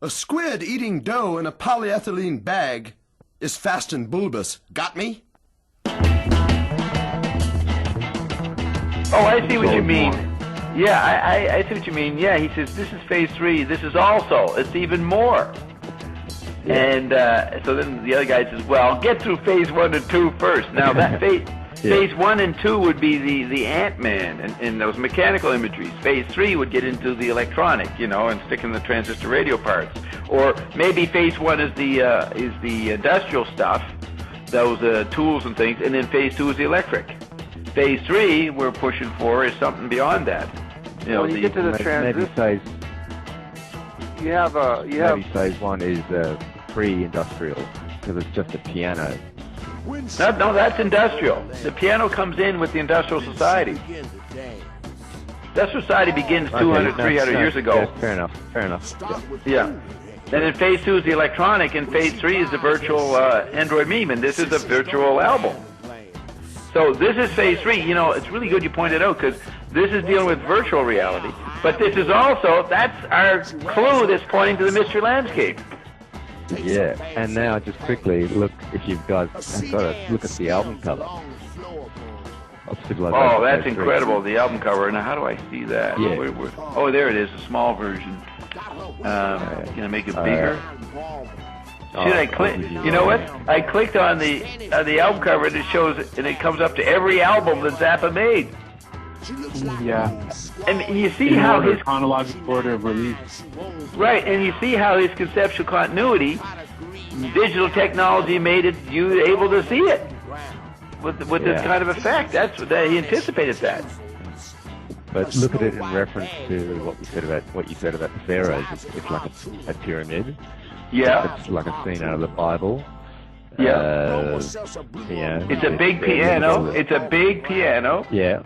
A squid eating dough in a polyethylene bag is fast and bulbous. Got me? Oh, I see what you mean. Yeah, I see what you mean. Yeah, he says, this is phase 3. This is also. It's even more. Yeah. And so then the other guy says, well, get through phase 1 and 2 first. Now, that phase 1 and 2 would be the Ant-Man and those mechanical imageries. Phase 3 would get into the electronic, and stick in the transistor radio parts. Or maybe phase 1 is the industrial stuff, those tools and things, and then phase 2 is the electric. Phase 3 we're pushing for is something beyond that. When you get to the transistor, maybe phase 1 is pre-industrial because it's just a piano. No, that's industrial. The piano comes in with the Industrial Society. Industrial Society begins 200, 300 years ago. Yeah, fair enough. Yeah. And then phase 2 is the electronic, and phase 3 is the virtual Android meme, and this is a virtual album. So this is phase 3. It's really good you pointed out, because this is dealing with virtual reality. But this is also, that's our clue that's pointing to the mystery landscape. Yeah, and now just quickly, look, if you guys have got to look at the album cover of Civilization. Oh, that's incredible, the album cover. Now, how do I see that? Yeah. Oh, there it is, a small version. Can I make it bigger? Should I click? You know what? I clicked on the album cover, and it shows, and it comes up to every album that Zappa made. Yeah. And you see how his chronological order of release. Right, and you see how his conceptual continuity, digital technology made it you able to see it with this kind of effect. That's he anticipated that. But look at it in reference to what you said about the pharaohs. It's like a pyramid. Yeah. It's like a scene out of the Bible. Yeah. It's a big piano. It's a big piano. Yeah,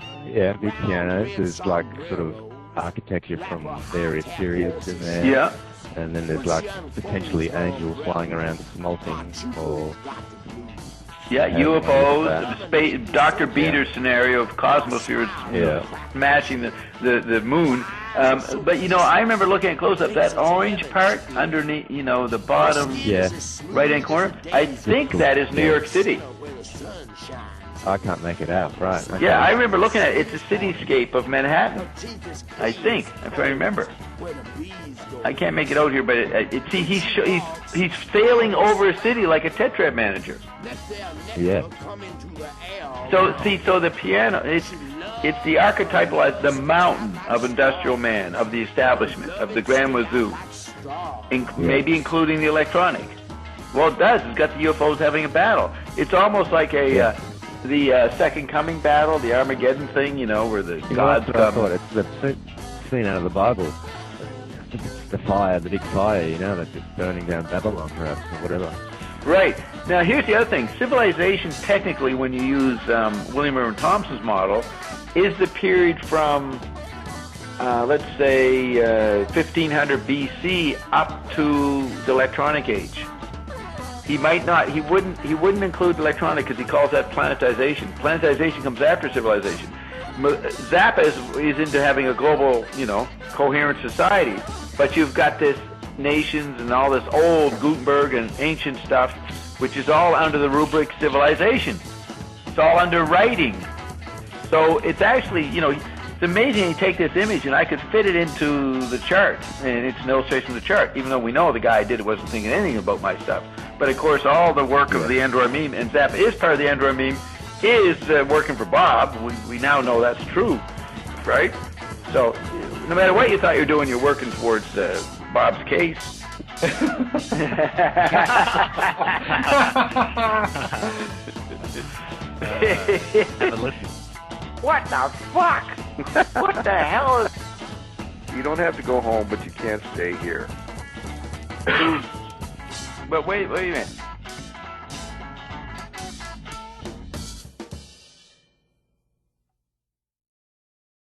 big pianos. There's like sort of architecture from various periods in there. Yeah. And then there's like potentially angels flying around smelting or... Yeah, UFOs, Dr. Beater's scenario of Cosmospheres smashing the moon. But, I remember looking at close-up, that orange part underneath, the bottom right-hand corner, I think that is New York City. I can't make it out, right. Okay. Yeah, I remember looking at it. It's a cityscape of Manhattan, I think, if I remember. I can't make it out here, but he's sailing over a city like a Tetrad manager. Yeah. So the piano, it's the archetypal, the mountain of industrial man, of the establishment, of the Grand Wazoo, maybe including the electronic. Well, it does. It's got the UFOs having a battle. It's almost like the Second Coming battle, the Armageddon thing, where the gods come. I thought it's the scene out of the Bible. The fire, the big fire, that's just burning down Babylon, perhaps, or whatever. Right. Now, here's the other thing. Civilization, technically, when you use William Irwin Thompson's model, is the period from, let's say, 1500 BC up to the electronic age. He wouldn't include electronic because he calls that planetization. Planetization comes after civilization. Zappa is into having a global, coherent society, but you've got this nations and all this old Gutenberg and ancient stuff, which is all under the rubric civilization. It's all under writing. So it's actually, it's amazing you take this image, and I could fit it into the chart, and it's an illustration of the chart, even though we know the guy did it wasn't thinking anything about my stuff. But of course, all the work of the Android meme, and Zappa is part of the Android meme, is working for Bob. We now know that's true, right? So no matter what you thought you were doing, you're working towards Bob's case. What the fuck? What the hell is... You don't have to go home, but you can't stay here. But wait a minute.